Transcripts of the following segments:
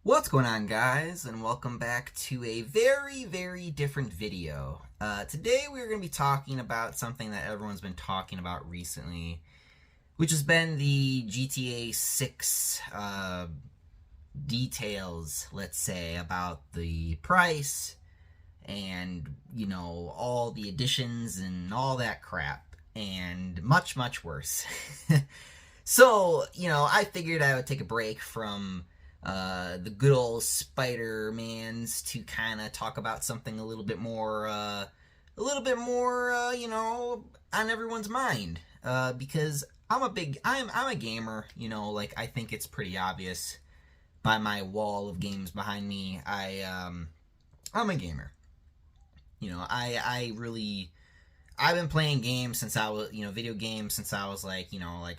What's going on, guys, and welcome back to a very different video. Today we're going to be talking about something that everyone's been talking about recently, which has been the GTA 6 details, let's say, about the price and, all the additions and all that crap, and much worse. So, I figured I would take a break from the good old Spider-Mans to kind of talk about something a little bit more, on everyone's mind. Because I'm a gamer, I think it's pretty obvious by my wall of games behind me. I'm a gamer. I've been playing games since I was, video games since I was like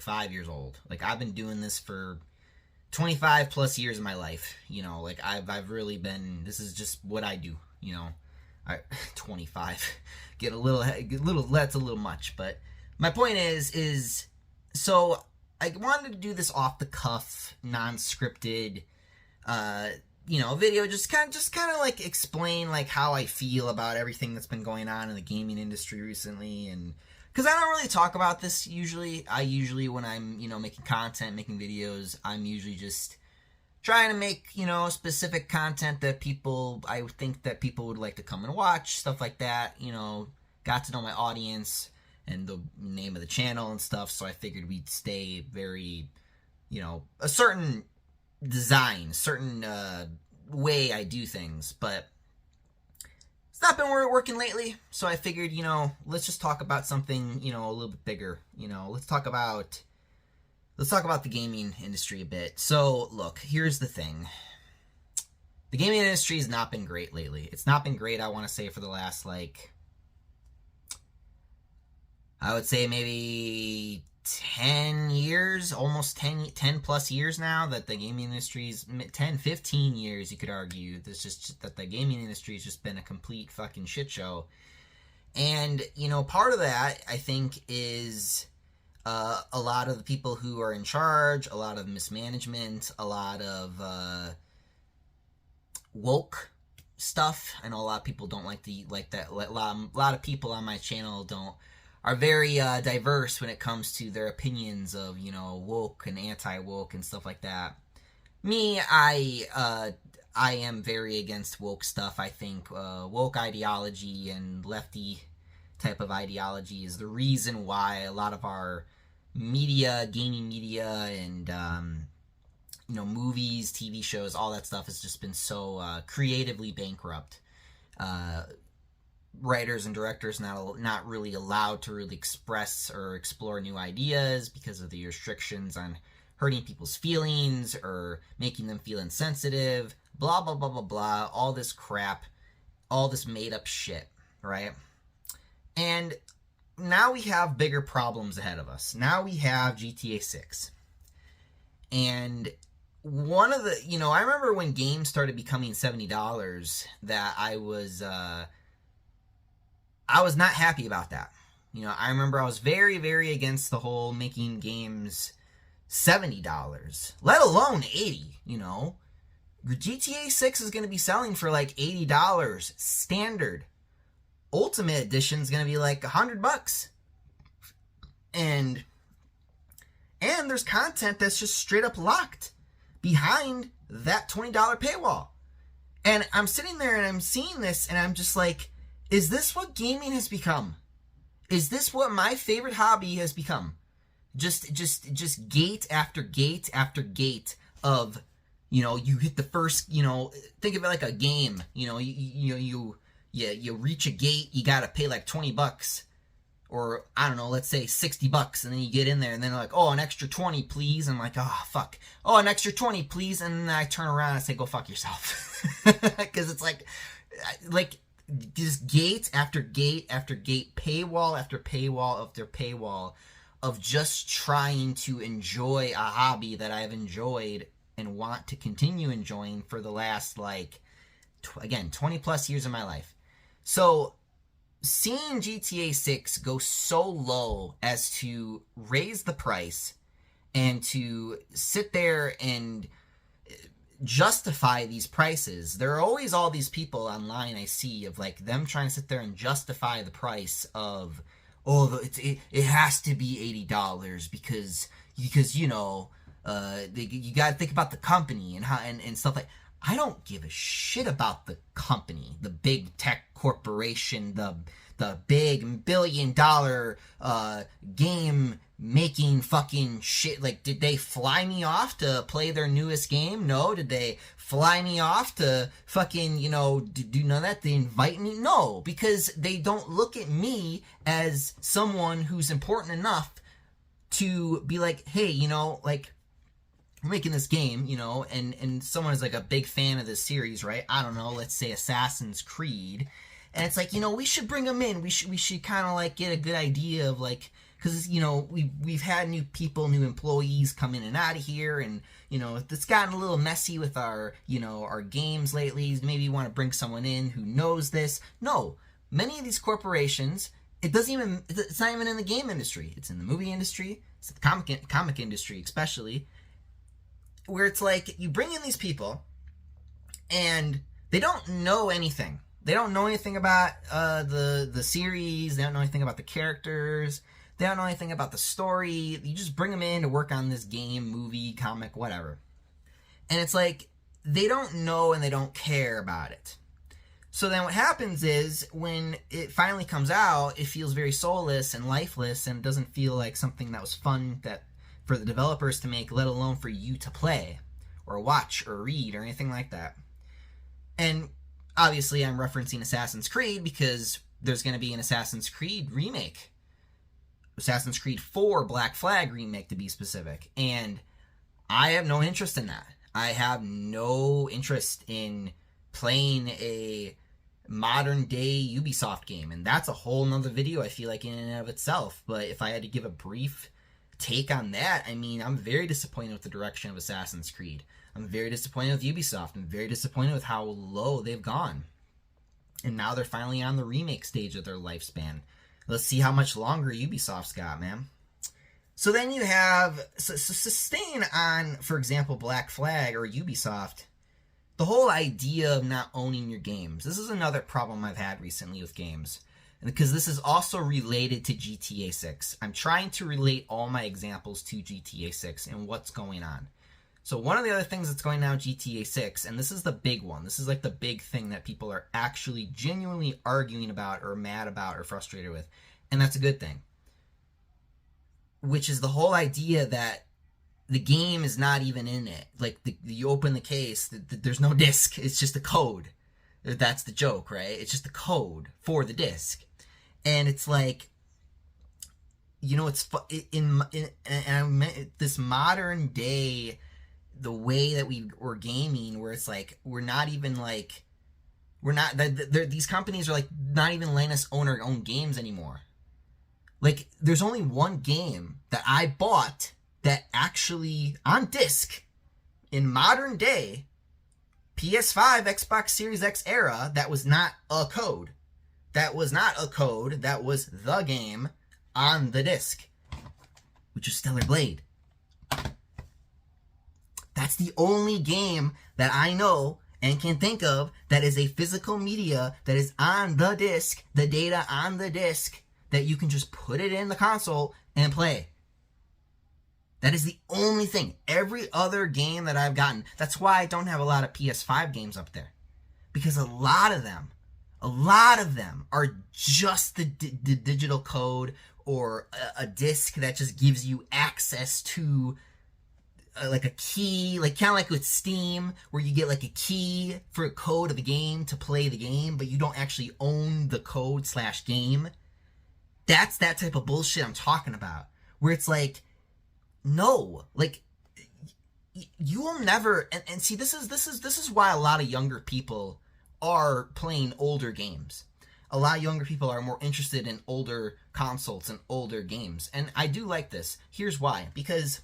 5 years old. Like, I've been doing this for 25 plus years of my life. I've really been, this is just what I do, 25. Get a little, that's a little much, but my point is, so I wanted to do this off the cuff, non-scripted, video, just kind of like explain like how I feel about everything that's been going on in the gaming industry recently. And because I don't really talk about this usually. When I'm, making content, making videos, I'm usually just trying to make, specific content that I think that people would like to come and watch, stuff like that, got to know my audience and the name of the channel and stuff, so I figured we'd stay very, a certain design, certain way I do things, but it's not been working lately, so I figured, let's just talk about something, a little bit bigger. Let's talk about the gaming industry a bit. So, look, here's the thing. The gaming industry has not been great lately. It's not been great, I want to say, for the last, I would say maybe 10 years, almost 10 plus years now, that the gaming industry's 10, 15 years, you could argue. This just that the gaming industry has just been a complete fucking shit show. And, part of that, I think, is a lot of the people who are in charge, a lot of mismanagement, a lot of woke stuff. I know a lot of people don't like that. A lot of people on my channel are very diverse when it comes to their opinions of, woke and anti-woke and stuff like that. Me, I am very against woke stuff. I think woke ideology and lefty type of ideology is the reason why a lot of our media, gaming media, and movies, TV shows, all that stuff has just been so creatively bankrupt. Writers and directors not really allowed to really express or explore new ideas because of the restrictions on hurting people's feelings or making them feel insensitive, blah blah blah blah blah, all this crap, all this made up shit, right? And now we have bigger problems ahead of us. Now we have GTA 6. And one of the, I remember when games started becoming $70 that I was not happy about that. I remember I was very against the whole making games $70, let alone $80, GTA 6 is going to be selling for like $80 standard. Ultimate Edition is going to be like $100. And there's content that's just straight up locked behind that $20 paywall. And I'm sitting there and I'm seeing this and I'm just like, is this what gaming has become? Is this what my favorite hobby has become? Just gate after gate after gate of, you hit the first, think of it like a game. You reach a gate, you gotta pay like $20, or I don't know, let's say $60, and then you get in there, and then they're like, oh, an extra 20, please. And I'm like, oh, fuck. Oh, an extra 20, please. And then I turn around and say, go fuck yourself. Because it's like just gate after gate after gate, paywall after paywall after paywall of just trying to enjoy a hobby that I've enjoyed and want to continue enjoying for the last, 20 plus years of my life. So seeing GTA 6 go so low as to raise the price and to sit there and justify these prices. There are always all these people online I see of like them trying to sit there and justify the price of, oh, it has to be $80 because you know, you got to think about the company and how and stuff like. I don't give a shit about the company, the big tech corporation, the big $1 billion game making fucking shit. Like, did they fly me off to play their newest game? No. Did they fly me off to fucking, you know, do none of that? They invite me? No, because they don't look at me as someone who's important enough to be like, hey, you know, like, we're making this game, you know, and someone is like a big fan of this series, right? I don't know, let's say Assassin's Creed. And it's like, you know, we should bring them in. We should kind of like get a good idea of like, because, you know, we've had new people, new employees come in and out of here, and, you know, it's gotten a little messy with our, you know, our games lately. Maybe you want to bring someone in who knows this. No, many of these corporations, it's not even in the game industry. It's in the movie industry. It's the comic industry, especially, where it's like you bring in these people and they don't know anything. They don't know anything about the series. They don't know anything about the characters. They don't know anything about the story. You just bring them in to work on this game, movie, comic, whatever. And it's like they don't know and they don't care about it. So then what happens is when it finally comes out, it feels very soulless and lifeless, and it doesn't feel like something that was fun that for the developers to make, let alone for you to play or watch or read or anything like that. And obviously I'm referencing Assassin's Creed because there's going to be an Assassin's Creed remake. Assassin's Creed 4 Black Flag remake, to be specific. And I have no interest in that. I have no interest in playing a modern day Ubisoft game. And that's a whole nother video, I feel like, in and of itself. But if I had to give a brief take on that, I mean, I'm very disappointed with the direction of Assassin's Creed. I'm very disappointed with Ubisoft. I'm very disappointed with how low they've gone. And now they're finally on the remake stage of their lifespan. Let's see how much longer Ubisoft's got, man. So then you have, so staying on, for example, Black Flag or Ubisoft, the whole idea of not owning your games. This is another problem I've had recently with games, because this is also related to GTA 6. I'm trying to relate all my examples to GTA 6 and what's going on. So one of the other things that's going on with GTA 6, and this is the big one, this is like the big thing that people are actually genuinely arguing about or mad about or frustrated with, and that's a good thing, which is the whole idea that the game is not even in it. Like, you open the case, there's no disc, it's just a code. That's the joke, right? It's just the code for the disc. And it's like, you know, it's in this modern day, the way that we're gaming, where it's like we're not even like these companies are like not even letting us own our own games anymore. Like, there's only one game that I bought that actually on disc in modern day PS5, Xbox Series X era that was not a code. That was not a code. That was the game on the disc, which is Stellar Blade. That's the only game that I know and can think of that is a physical media that is on the disc, the data on the disc, that you can just put it in the console and play. That is the only thing. Every other game that I've gotten, that's why I don't have a lot of PS5 games up there. Because a lot of them are just the digital code or a disc that just gives you access to like a key, like kind of like with Steam, where you get like a key for a code of the game to play the game, but you don't actually own the code / game. That's that type of bullshit I'm talking about, where it's like, no, like, you will never, and see, this is why a lot of younger people are playing older games. A lot of younger people are more interested in older consoles and older games, and I do like this. Here's why: because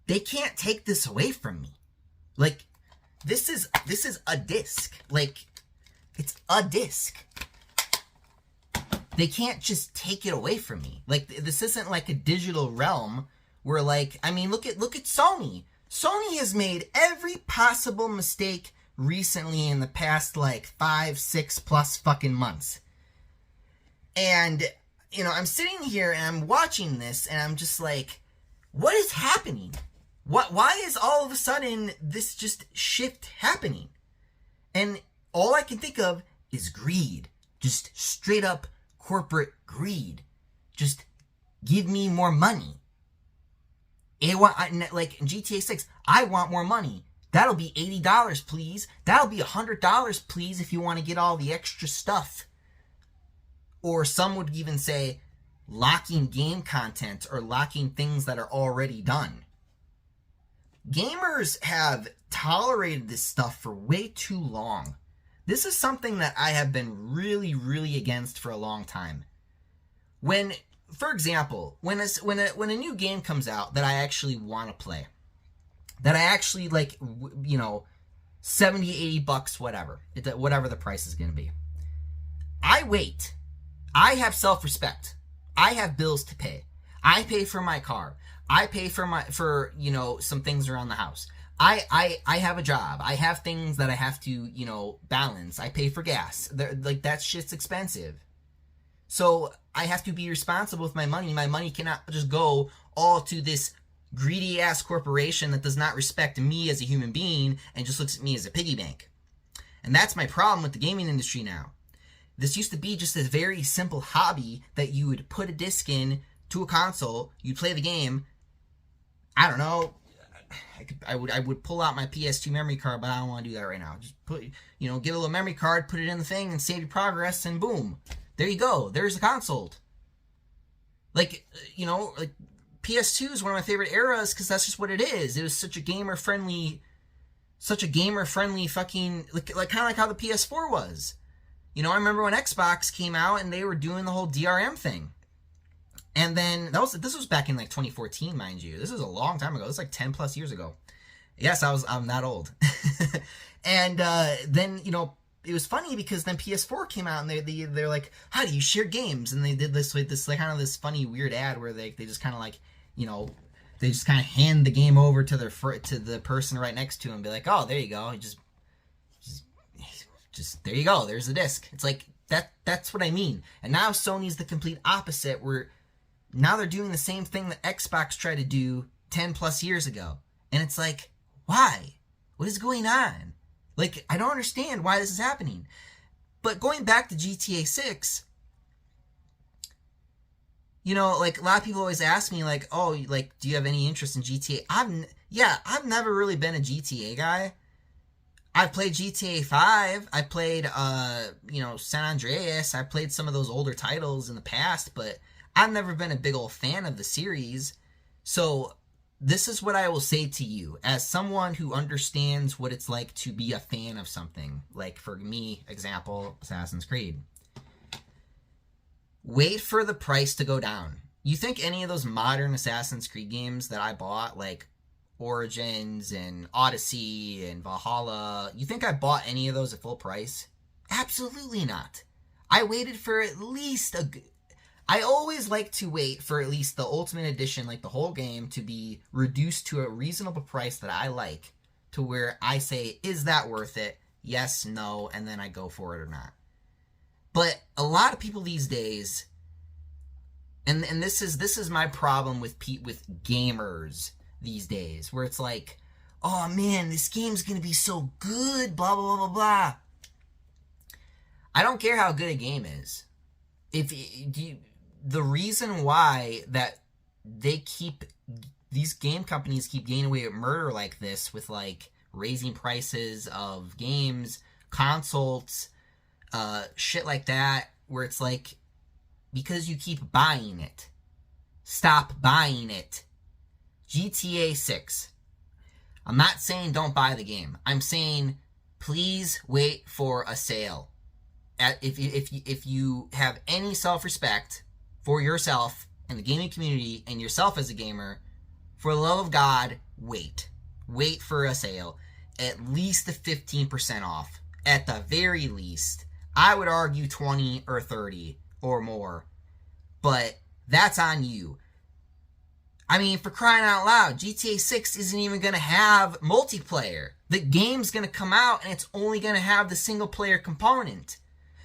they can't take this away from me. Like, this is a disc. Like, it's a disc. They can't just take it away from me. Like, this isn't like a digital realm where, like, I mean, look at Sony. Sony has made every possible mistake recently in the past like 5-6+ fucking months. And, you know, I'm sitting here and I'm watching this and I'm just like, what is happening? Why is all of a sudden this just shift happening? And all I can think of is greed. Just straight up corporate greed. Just give me more money. Like in GTA 6, I want more money. That'll be $80, please. That'll be $100, please, if you want to get all the extra stuff. Or some would even say locking game content or locking things that are already done. Gamers have tolerated this stuff for way too long. This is something that I have been really, really against for a long time. When, for example, when a new game comes out that I actually want to play, that I actually like, you know, $70, $80, whatever the price is going to be, I wait. I have self-respect. I have bills to pay. I pay for my car. I pay for you know, some things around the house. I have a job. I have things that I have to, you know, balance. I pay for gas. Like, that shit's expensive. So I have to be responsible with my money. My money cannot just go all to this greedy ass corporation that does not respect me as a human being and just looks at me as a piggy bank. And that's my problem with the gaming industry now. This used to be just a very simple hobby that you would put a disc in to a console, you'd play the game. I don't know. I would pull out my PS2 memory card, but I don't want to do that right now. Just put, you know, get a little memory card, put it in the thing, and save your progress, and boom, there you go. There's the console. Like, you know, like PS2 is one of my favorite eras because that's just what it is. It was such a gamer friendly fucking like kind of like how the PS4 was. You know, I remember when Xbox came out and they were doing the whole DRM thing. And then this was back in like 2014, mind you. This was a long time ago. This was like 10+ years ago. Yes, I'm that old. And then, you know, it was funny because then PS4 came out and they're like, how do you share games? And they did this like kind of this funny weird ad where they just kind of like, you know, they just kind of hand the game over to the person right next to him and be like, oh, there you go. Just there you go. There's the disc. It's like that's what I mean. And now Sony's the complete opposite, where now they're doing the same thing that Xbox tried to do 10+ years ago. And it's like, why? What is going on? Like, I don't understand why this is happening. But going back to GTA 6, you know, like, a lot of people always ask me, like, oh, like, do you have any interest in GTA? I've never really been a GTA guy. I've played GTA 5. I played, you know, San Andreas. I played some of those older titles in the past, but I've never been a big old fan of the series. So this is what I will say to you as someone who understands what it's like to be a fan of something. Like, for me, example, Assassin's Creed. Wait for the price to go down. You think any of those modern Assassin's Creed games that I bought, like Origins and Odyssey and Valhalla, you think I bought any of those at full price? Absolutely not. I waited for at least I always like to wait for at least the Ultimate Edition, like the whole game, to be reduced to a reasonable price that I like, to where I say, is that worth it? Yes, no, and then I go for it or not. But a lot of people these days, and this is my problem with gamers these days, where it's like, oh man, this game's gonna be so good, blah blah blah blah blah. I don't care how good a game is. The reason why that these game companies keep getting away with murder like this, with like raising prices of games, consoles, shit like that, where it's like, because you keep buying it. Stop buying it. GTA 6. I'm not saying don't buy the game. I'm saying please wait for a sale. If you have any self-respect for yourself and the gaming community and yourself as a gamer, for the love of God, wait. Wait for a sale. At least the 15% off. At the very least. I would argue 20 or 30 or more. But that's on you. I mean, for crying out loud, GTA 6 isn't even going to have multiplayer. The game's going to come out and it's only going to have the single player component.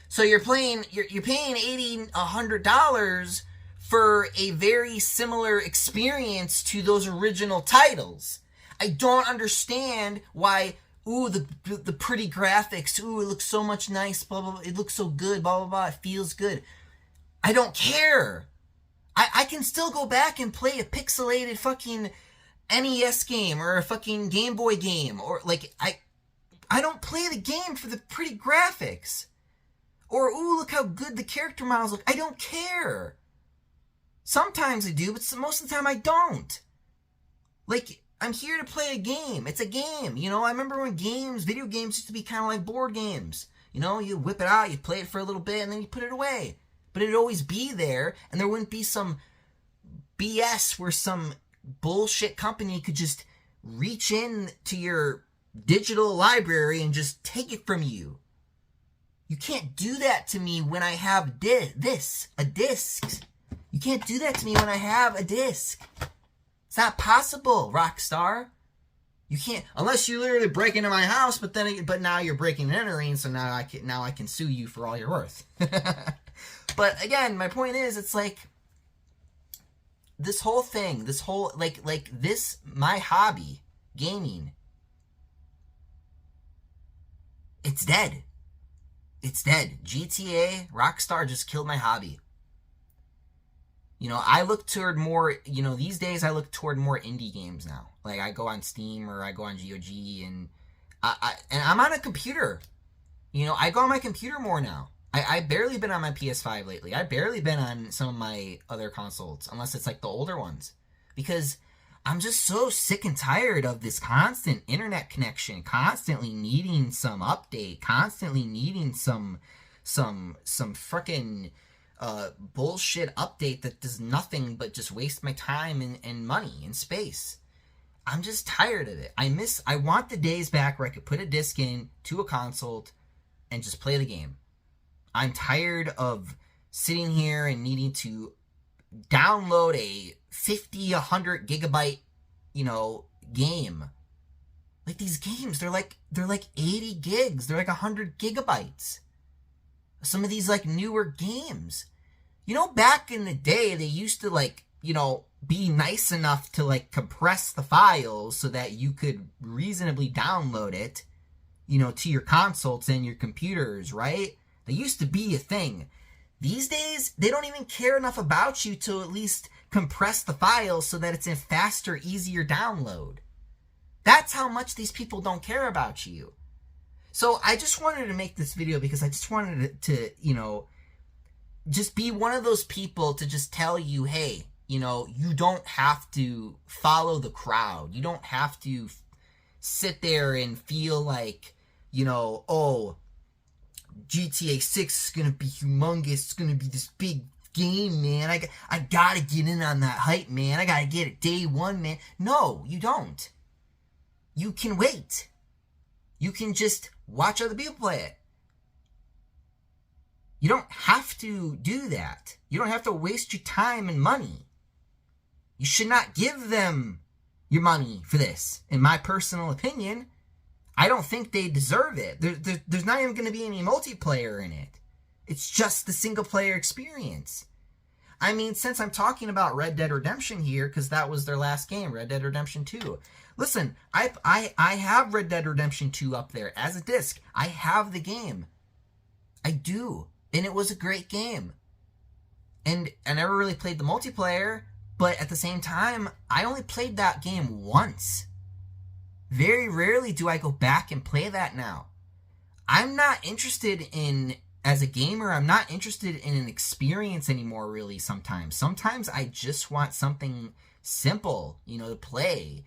So you're paying $80, $100 for a very similar experience to those original titles. I don't understand why, ooh, the pretty graphics, ooh, it looks so much nice, blah, blah, blah, it looks so good, blah, blah, blah, it feels good. I don't care. I can still go back and play a pixelated fucking NES game or a fucking Game Boy game, or like, I don't play the game for the pretty graphics. Or, ooh, look how good the character models look. I don't care. Sometimes I do, but most of the time I don't. Like, I'm here to play a game. It's a game. You know, I remember when video games used to be kind of like board games. You know, you whip it out, you play it for a little bit, and then you put it away. But it'd always be there, and there wouldn't be some BS where some bullshit company could just reach in to your digital library and just take it from you. You can't do that to me when I have a disc. You can't do that to me when I have a disc. It's not possible, Rockstar. You can't, unless you literally break into my house, but now you're breaking and entering, so now I can sue you for all you're worth. But again, my point is, it's like, this whole thing, my hobby, gaming, it's dead. It's dead. GTA, Rockstar just killed my hobby. You know, I look toward more, you know, these days I look toward more indie games now. Like, I go on Steam or I go on GOG, and I'm on a computer. You know, I go on my computer more now. I barely been on my PS5 lately. I barely been on some of my other consoles, unless it's like the older ones. Because I'm just so sick and tired of this constant internet connection, constantly needing some update, constantly needing some frickin' bullshit update that does nothing but just waste my time and money and space. I'm just tired of it. I want the days back where I could put a disc in to a console and just play the game. I'm tired of sitting here and needing to download a 50, 100 gigabyte, you know, game. Like, these games, they're like 80 gigs. They're like 100 gigabytes. Some of these, like, newer games. You know, back in the day, they used to, like, you know, be nice enough to, like, compress the files so that you could reasonably download it, you know, to your consoles and your computers, right? They used to be a thing. These days, they don't even care enough about you to at least compress the files so that it's a faster, easier download. That's how much these people don't care about you. So I just wanted to make this video because I just wanted to, you know, just be one of those people to just tell you, hey, you know, you don't have to follow the crowd. You don't have to sit there and feel like, you know, oh, GTA 6 is going to be humongous. It's going to be this big game, man. I got to get in on that hype, man. I got to get it day one, man. No, you don't. You can wait. You can just watch other people play it. You don't have to do that. You don't have to waste your time and money. You should not give them your money for this, in my personal opinion. I don't think they deserve it. There's not even going to be any multiplayer in it. It's just the single player experience. I mean, since I'm talking about Red Dead Redemption here, because that was their last game, Red Dead Redemption 2. Listen, I have Red Dead Redemption 2 up there as a disc. I have the game. I do. And it was a great game. And I never really played the multiplayer, but at the same time, I only played that game once. Very rarely do I go back and play that now. I'm not interested in, as a gamer, I'm not interested in an experience anymore, really, sometimes. Sometimes I just want something simple, you know, to play.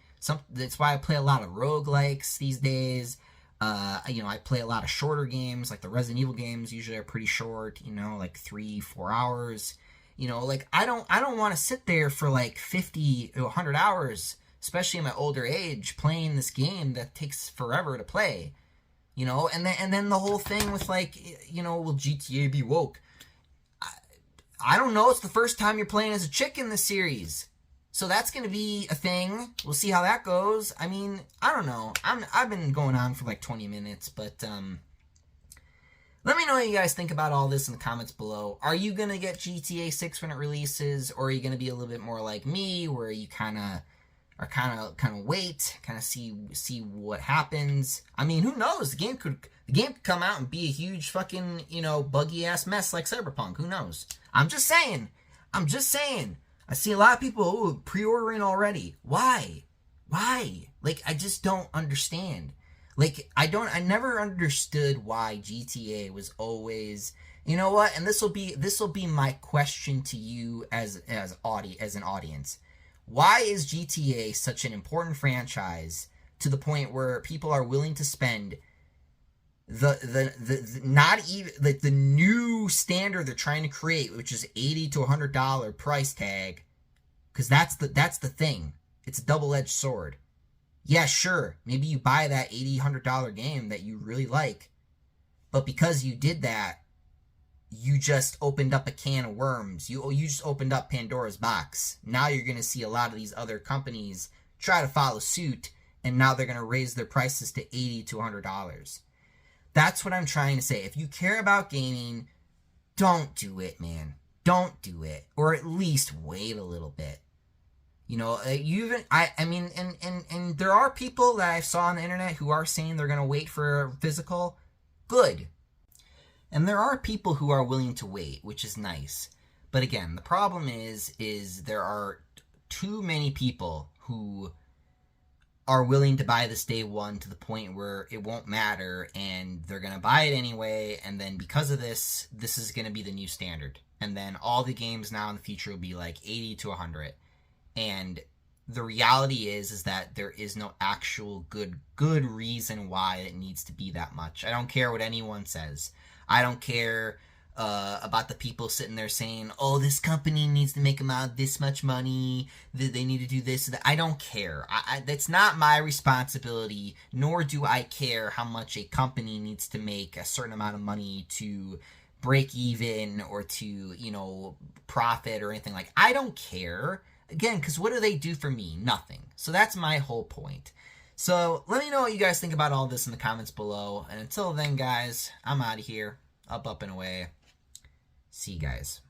That's why I play a lot of roguelikes these days. You know, I play a lot of shorter games, like the Resident Evil games usually are pretty short, you know, like 3-4 hours. You know, like, I don't want to sit there for like 50 to 100 hours, especially in my older age, playing this game that takes forever to play, you know, and then the whole thing with, like, you know, will GTA be woke? I don't know. It's the first time you're playing as a chick in the series, So that's going to be a thing. We'll see how that goes. I mean, I don't know. I've been going on for like 20 minutes, but let me know what you guys think about all this in the comments below. Are you going to get GTA 6 when it releases, or are you going to be a little bit more like me, where you kind of wait, kind of see what happens? I mean, who knows? The game could come out and be a huge fucking, buggy ass mess like Cyberpunk. Who knows? I'm just saying. I see a lot of people pre-ordering already. Why? Like, I just don't understand. Like, I never understood why GTA was always, you know what? And this will be my question to you as an audience. Why is GTA such an important franchise to the point where people are willing to spend the not even like the new standard they're trying to create, which is $80 to $100 price tag? Because that's the thing. It's a double-edged sword. Yeah, sure, maybe you buy that $80, $100 game that you really like, but because you did that, you just opened up a can of worms. You just opened up Pandora's box. Now you're going to see a lot of these other companies try to follow suit, and now they're going to raise their prices to $80 to $100. That's what I'm trying to say. If you care about gaming, don't do it, man. Don't do it. Or at least wait a little bit. I mean, and there are people that I saw on the internet who are saying they're going to wait for physical. Good. And there are people who are willing to wait, which is nice. But again, the problem is there are too many people who are willing to buy this day one to the point where it won't matter, and they're going to buy it anyway, and then because of this is going to be the new standard. And then all the games now in the future will be like 80 to 100. And the reality is that there is no actual good reason why it needs to be that much. I don't care what anyone says. I don't care about the people sitting there saying, oh, this company needs to make them out this much money, they need to do this. I don't care. That's not my responsibility, nor do I care how much a company needs to make a certain amount of money to break even or to, profit or anything like that. I don't care. Again, because what do they do for me? Nothing. So that's my whole point. So let me know what you guys think about all this in the comments below. And until then, guys, I'm out of here. Up, and away. See you guys.